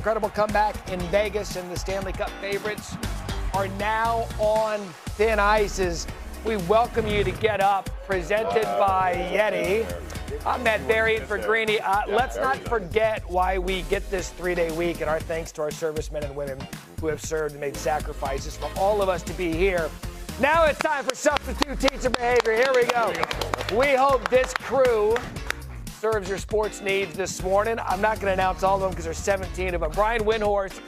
Incredible comeback in Vegas, and the Stanley Cup favorites are now on thin ice as we welcome you to Get Up, presented by Yeti. I'm Matt Berry in for Greeny. Let's not forget why we get this three-day week, and our thanks to our servicemen and women who have served and made sacrifices for all of us to be here. Now it's time for substitute teacher behavior. Here we go. We hope this crew serves your sports needs this morning. I'm not going to announce all of them because there's 17 of them. Brian Windhorst,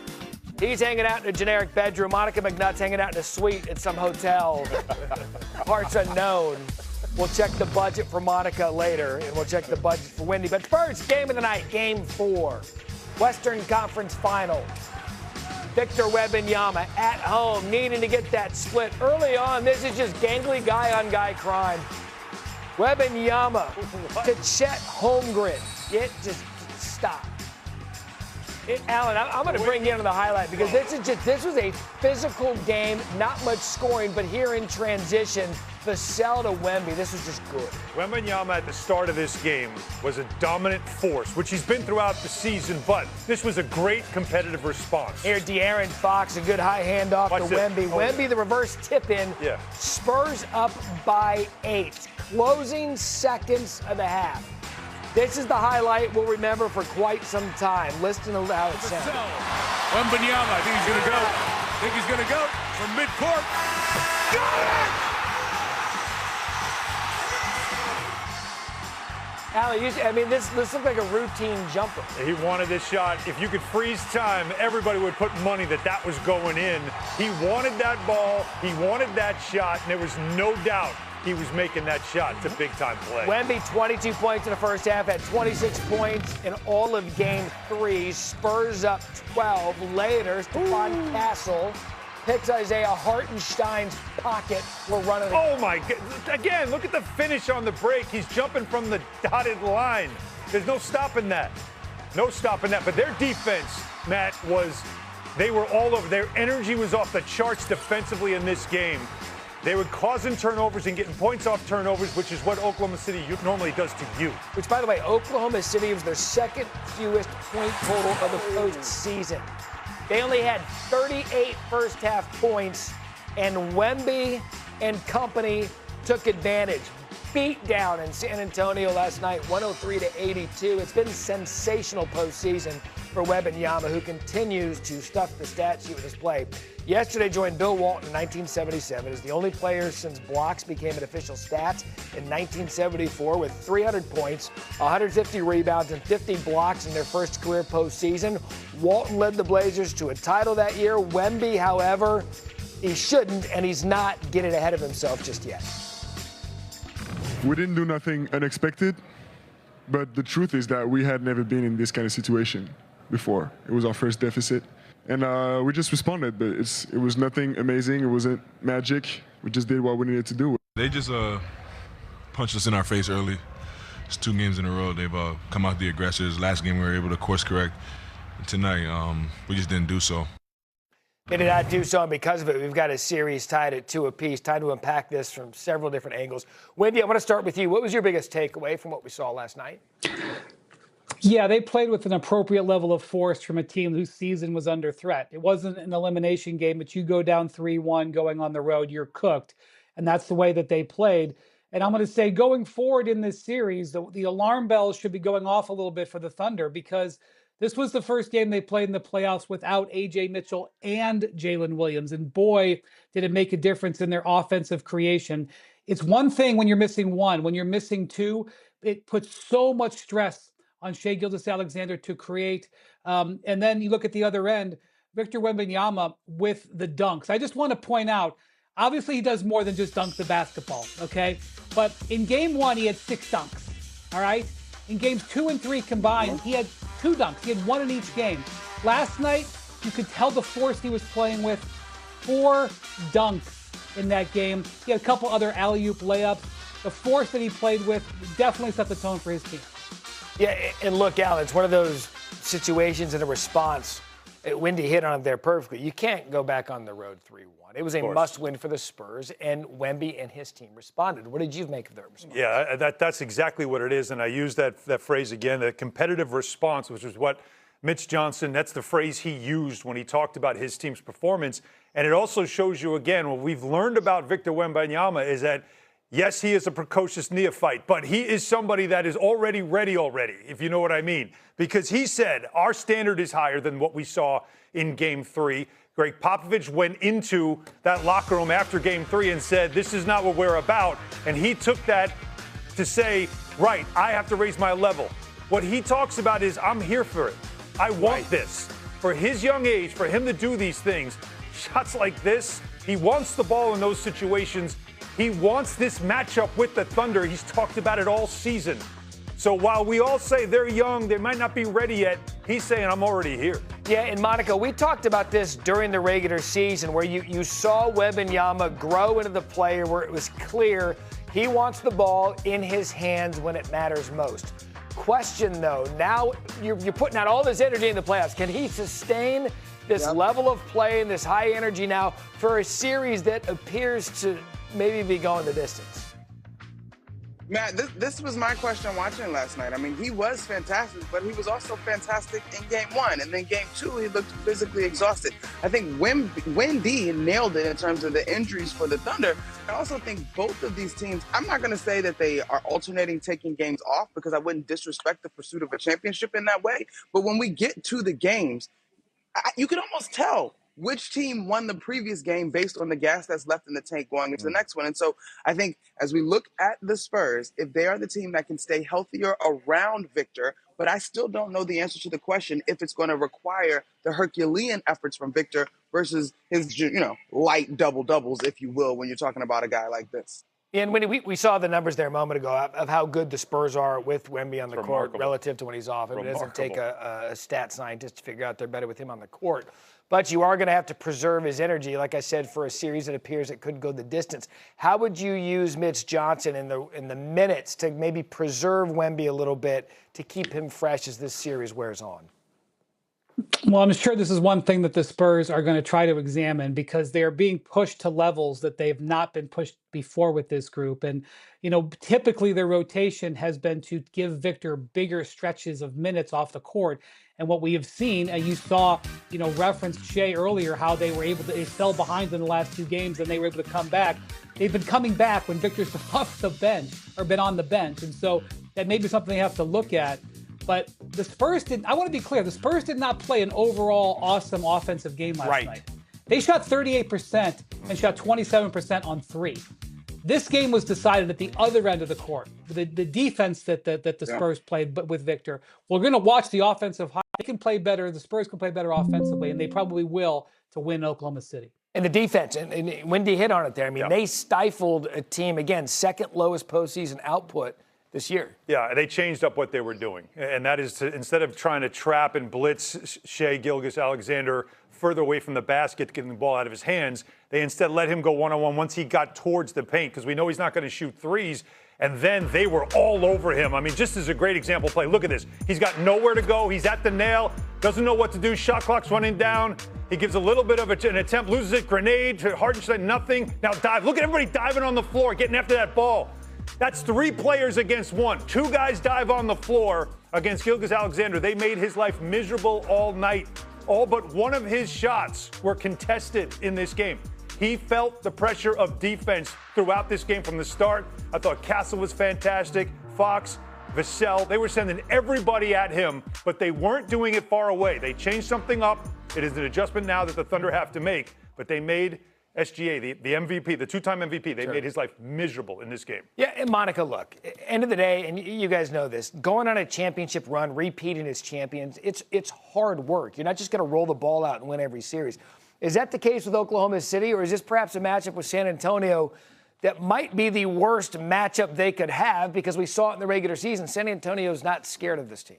he's hanging out in a generic bedroom. Monica McNutt's hanging out in a suite at some hotel. Parts unknown. We'll check the budget for Monica later, and we'll check the budget for Wendy. But first, game of the night, Game 4. Western Conference Finals. Victor Wembanyama at home, needing to get that split. Early on, this is just gangly guy-on-guy crime. Wembanyama to Chet Holmgren. It just stop. Alan, I'm going to bring you into the highlight because this was a physical game, not much scoring, but here in transition, the sell to Wemby, this was just good. Wembanyama at the start of this game was a dominant force, which he's been throughout the season, but this was a great competitive response. Here, De'Aaron Fox, a good high handoff to Wemby. Wemby, the reverse tip-in. Yeah. Spurs up by 8. Closing seconds of the half. This is the highlight we'll remember for quite some time. Listen to how it sounds. Wembanyama, I think he's going to go. I think he's going to go from midcourt. Got it! Ali, this looked like a routine jumper. He wanted this shot. If you could freeze time, everybody would put money that was going in. He wanted that ball. He wanted that shot, and there was no doubt he was making that shot. It's a big-time play. Wemby, 22 points in the first half, had 26 points in all of Game 3. Spurs up 12. Later, Stephon Castle picks Isaiah Hartenstein's pocket. We're running. Oh, my God. Again, look at the finish on the break. He's jumping from the dotted line. There's no stopping that. No stopping that. But their defense, Matt, they were all over. Their energy was off the charts defensively in this game. They were causing turnovers and getting points off turnovers, which is what Oklahoma City normally does to you. Which, by the way, Oklahoma City was their second fewest point total of the postseason. They only had 38 first-half points, and Wemby and company took advantage. Beat down in San Antonio last night, 103-82. It's been sensational postseason for Wembanyama, who continues to stuff the stat sheet with his play. Yesterday joined Bill Walton in 1977 as the only player since blocks became an official stat in 1974 with 300 points, 150 rebounds, and 50 blocks in their first career postseason. Walton led the Blazers to a title that year. Wemby, however, he shouldn't, and he's not getting ahead of himself just yet. We didn't do nothing unexpected, but the truth is that we had never been in this kind of situation before. It was our first deficit, and we just responded, but it was nothing amazing. It wasn't magic. We just did what we needed to do. They just punched us in our face early. It's 2 games in a row. They've come out the aggressors. Last game we were able to course correct. And tonight, we just didn't do so. They did not do so, and because of it, we've got a series tied at 2 apiece. Time to unpack this from several different angles. Wendy, I want to start with you. What was your biggest takeaway from what we saw last night? Yeah, they played with an appropriate level of force from a team whose season was under threat. It wasn't an elimination game, but you go down 3-1 going on the road, you're cooked. And that's the way that they played. And I'm going to say going forward in this series, the alarm bells should be going off a little bit for the Thunder because this was the first game they played in the playoffs without A.J. Mitchell and Jalen Williams. And boy, did it make a difference in their offensive creation. It's one thing when you're missing one. When you're missing 2, it puts so much stress on Shai Gilgeous-Alexander to create. And then you look at the other end, Victor Wembanyama with the dunks. I just want to point out, obviously he does more than just dunk the basketball, okay? But in Game 1, he had 6 dunks, all right? In Games 2 and 3 combined, he had 2 dunks. He had 1 in each game. Last night, you could tell the force he was playing with. 4 dunks in that game. He had a couple other alley-oop layups. The force that he played with definitely set the tone for his team. Yeah, and look, Alan, it's one of those situations in a response. Wendy hit on it there perfectly. You can't go back on the road 3-1. It was a must-win for the Spurs, and Wemby and his team responded. What did you make of their response? Yeah, that's exactly what it is, and I use that phrase again, the competitive response, which is what Mitch Johnson, that's the phrase he used when he talked about his team's performance. And it also shows you, again, what we've learned about Victor Wembanyama is that, yes, he is a precocious neophyte, but he is somebody that is already ready, if you know what I mean. Because he said, our standard is higher than what we saw in Game 3. Greg Popovich went into that locker room after Game 3 and said, this is not what we're about. And he took that to say, right, I have to raise my level. What he talks about is, I'm here for it. I want this. For his young age, for him to do these things, shots like this, he wants the ball in those situations. He wants this matchup with the Thunder. He's talked about it all season. So while we all say they're young, they might not be ready yet, he's saying, I'm already here. Yeah, and Monica, we talked about this during the regular season where you saw Wembanyama grow into the player where it was clear he wants the ball in his hands when it matters most. Question, though, now you're putting out all this energy in the playoffs. Can he sustain this level of play and this high energy now for a series that appears to maybe be going the distance? Matt, this was my question watching last night. I mean, he was fantastic, but he was also fantastic in Game 1. And then Game 2, he looked physically exhausted. I think Wendy nailed it in terms of the injuries for the Thunder. I also think both of these teams, I'm not going to say that they are alternating taking games off because I wouldn't disrespect the pursuit of a championship in that way. But when we get to the games, you can almost tell which team won the previous game based on the gas that's left in the tank going into the next one. And so I think as we look at the Spurs, if they are the team that can stay healthier around Victor, but I still don't know the answer to the question if it's going to require the Herculean efforts from Victor versus his, light double-doubles, if you will, when you're talking about a guy like this. And when we saw the numbers there a moment ago of how good the Spurs are with Wemby on the court relative to when he's off. I mean, it doesn't take a stat scientist to figure out they're better with him on the court. But you are going to have to preserve his energy, like I said, for a series that appears it could go the distance. How would you use Mitch Johnson in the minutes to maybe preserve Wemby a little bit to keep him fresh as this series wears on? Well, I'm sure this is one thing that the Spurs are going to try to examine because they are being pushed to levels that they have not been pushed before with this group. And, typically their rotation has been to give Victor bigger stretches of minutes off the court. And what we have seen, and you saw, referenced Shea earlier, how they fell behind in the last 2 games and they were able to come back. They've been coming back when Victor's been off the bench or been on the bench. And so that may be something they have to look at. But the Spurs I want to be clear, the Spurs did not play an overall awesome offensive game last night. They shot 38% and shot 27% on 3. This game was decided at the other end of the court. The defense that the Spurs played with Victor. We're going to watch the offensive. They can play better. The Spurs can play better offensively, and they probably will to win Oklahoma City. And the defense, and Wendy hit on it there. I mean, they stifled a team, again, second lowest postseason output this year. Yeah, they changed up what they were doing. And that is to, instead of trying to trap and blitz Shea Gilgeous-Alexander further away from the basket, getting the ball out of his hands, they instead let him go one-on-one once he got towards the paint because we know he's not going to shoot threes. And then they were all over him. I mean, just as a great example play, look at this. He's got nowhere to go. He's at the nail, doesn't know what to do. Shot clock's running down. He gives a little bit of an attempt, loses it, grenade, Harden, nothing. Now dive. Look at everybody diving on the floor, getting after that ball. That's 3 players against 1. 2 guys dive on the floor against Gilgeous-Alexander. They made his life miserable all night. All but one of his shots were contested in this game. He felt the pressure of defense throughout this game from the start. I thought Castle was fantastic. Fox, Vassell, they were sending everybody at him, but they weren't doing it far away. They changed something up. It is an adjustment now that the Thunder have to make, but they made SGA, the MVP, the 2-time MVP, they made his life miserable in this game. Yeah, and Monica, look, end of the day, and you guys know this, going on a championship run, repeating as champions, it's hard work. You're not just going to roll the ball out and win every series. Is that the case with Oklahoma City, or is this perhaps a matchup with San Antonio that might be the worst matchup they could have because we saw it in the regular season? San Antonio's not scared of this team.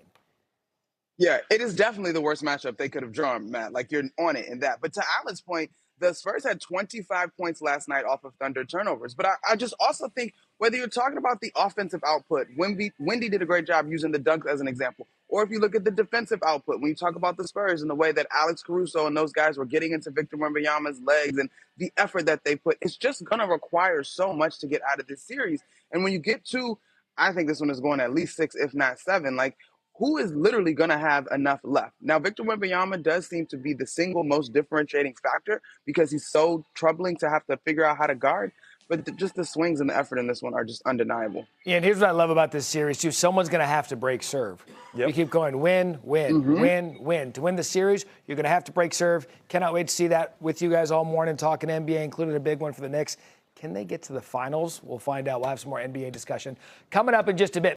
Yeah, it is definitely the worst matchup they could have drawn, Matt. Like, you're on it in that. But to Alan's point, the Spurs had 25 points last night off of Thunder turnovers. But I just also think whether you're talking about the offensive output, Wendy did a great job using the dunk as an example. Or if you look at the defensive output, when you talk about the Spurs and the way that Alex Caruso and those guys were getting into Victor Wembanyama's legs and the effort that they put, it's just going to require so much to get out of this series. And when you get to, I think this one is going at least 6, if not 7, like, who is literally going to have enough left? Now, Victor Wembanyama does seem to be the single most differentiating factor because he's so troubling to have to figure out how to guard. But just the swings and the effort in this one are just undeniable. Yeah, and here's what I love about this series, too. Someone's going to have to break serve. Yep. We keep going win, win. To win the series, you're going to have to break serve. Cannot wait to see that with you guys all morning, talking NBA, including a big one for the Knicks. Can they get to the finals? We'll find out. We'll have some more NBA discussion coming up in just a bit.